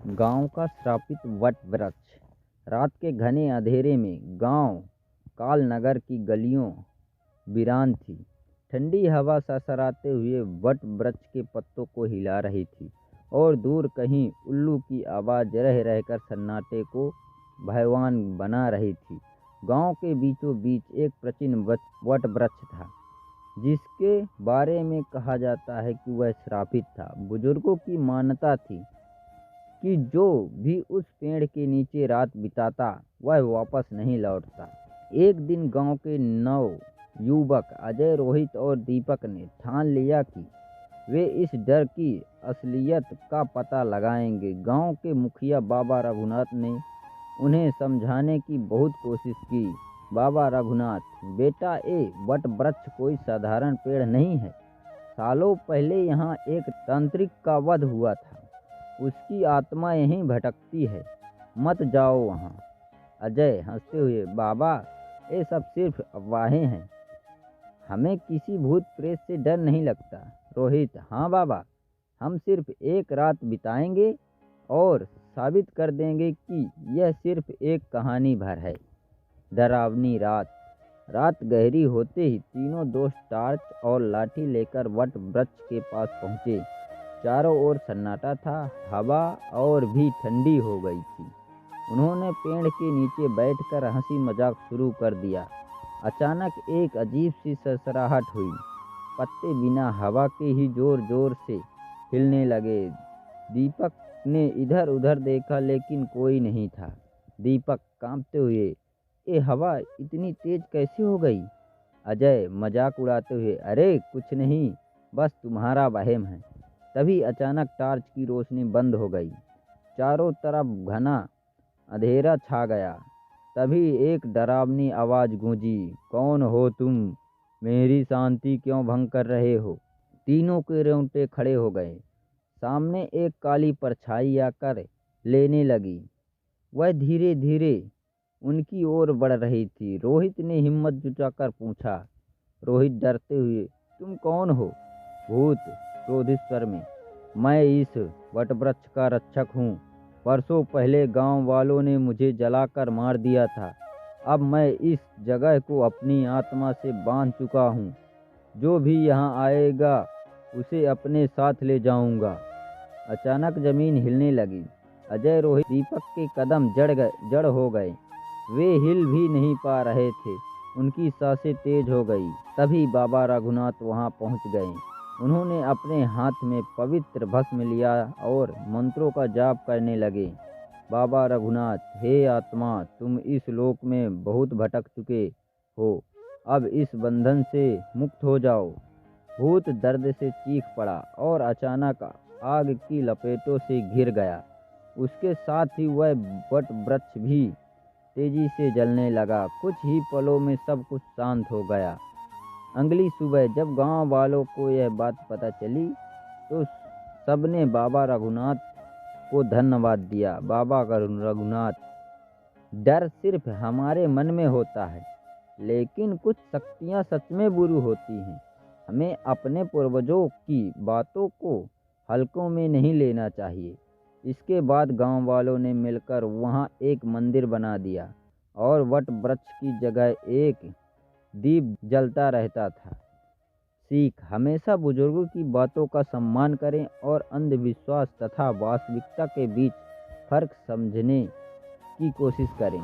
गांव का श्रापित वट वृक्ष। रात के घने अंधेरे में गांव कालनगर की गलियों वीरान थी। ठंडी हवा सरसराते हुए वट वृक्ष के पत्तों को हिला रही थी और दूर कहीं उल्लू की आवाज़ रह रहकर सन्नाटे को भयवान बना रही थी। गांव के बीचों बीच एक प्राचीन वट वृक्ष था, जिसके बारे में कहा जाता है कि वह श्रापित था। बुजुर्गों की मान्यता थी कि जो भी उस पेड़ के नीचे रात बिताता वह वापस नहीं लौटता। एक दिन गांव के 9 युवक अजय, रोहित और दीपक ने ठान लिया कि वे इस डर की असलियत का पता लगाएंगे। गांव के मुखिया बाबा रघुनाथ ने उन्हें समझाने की बहुत कोशिश की। बाबा रघुनाथ, बेटा, ये वट वृक्ष कोई साधारण पेड़ नहीं है। सालों पहले यहाँ एक तांत्रिक का वध हुआ था, उसकी आत्मा यहीं भटकती है, मत जाओ वहाँ। अजय हंसते हुए, बाबा, ये सब सिर्फ अफवाहें हैं, हमें किसी भूत प्रेत से डर नहीं लगता। रोहित, हाँ बाबा, हम सिर्फ एक रात बिताएंगे और साबित कर देंगे कि यह सिर्फ एक कहानी भर है। डरावनी रात। रात गहरी होते ही तीनों दोस्त टॉर्च और लाठी लेकर वट वृक्ष के पास पहुँचे। चारों ओर सन्नाटा था, हवा और भी ठंडी हो गई थी। उन्होंने पेड़ के नीचे बैठकर हंसी मजाक शुरू कर दिया। अचानक एक अजीब सी सरसराहट हुई। पत्ते बिना हवा के ही जोर जोर से हिलने लगे। दीपक ने इधर उधर देखा, लेकिन कोई नहीं था। दीपक कांपते हुए, ये हवा इतनी तेज कैसे हो गई? अजय मजाक उड़ाते हुए, अरे कुछ नहीं, बस तुम्हारा वहम है। तभी अचानक टॉर्च की रोशनी बंद हो गई। चारों तरफ घना अंधेरा छा गया। तभी एक डरावनी आवाज़ गूंजी, कौन हो तुम? मेरी शांति क्यों भंग कर रहे हो? तीनों के रोंगटे खड़े हो गए। सामने एक काली परछाई आकर लेने लगी। वह धीरे धीरे उनकी ओर बढ़ रही थी। रोहित ने हिम्मत जुटाकर पूछा। रोहित डरते हुए, तुम कौन हो? भूत, क्रोधित स्वर में, मैं इस वटवृक्ष का रक्षक हूँ। वर्षों पहले गांव वालों ने मुझे जलाकर मार दिया था। अब मैं इस जगह को अपनी आत्मा से बांध चुका हूँ। जो भी यहाँ आएगा उसे अपने साथ ले जाऊंगा। अचानक जमीन हिलने लगी। अजय, रोहित, दीपक के कदम जड़ हो गए। वे हिल भी नहीं पा रहे थे। उनकी सांसें तेज हो गई। तभी बाबा रघुनाथ वहां पहुंच गए। उन्होंने अपने हाथ में पवित्र भस्म लिया और मंत्रों का जाप करने लगे। बाबा रघुनाथ, हे आत्मा, तुम इस लोक में बहुत भटक चुके हो, अब इस बंधन से मुक्त हो जाओ। भूत दर्द से चीख पड़ा और अचानक आग की लपेटों से घिर गया। उसके साथ ही वह वट वृक्ष भी तेजी से जलने लगा। कुछ ही पलों में सब कुछ शांत हो गया। अगली सुबह जब गांव वालों को यह बात पता चली तो सबने बाबा रघुनाथ को धन्यवाद दिया। बाबा रघुनाथ, डर सिर्फ हमारे मन में होता है, लेकिन कुछ शक्तियां सच में बुरी होती हैं। हमें अपने पूर्वजों की बातों को हल्कों में नहीं लेना चाहिए। इसके बाद गांव वालों ने मिलकर वहां एक मंदिर बना दिया और वट वृक्ष की जगह एक दीप जलता रहता था। सीख, हमेशा बुजुर्गों की बातों का सम्मान करें और अंधविश्वास तथा वास्तविकता के बीच फर्क समझने की कोशिश करें।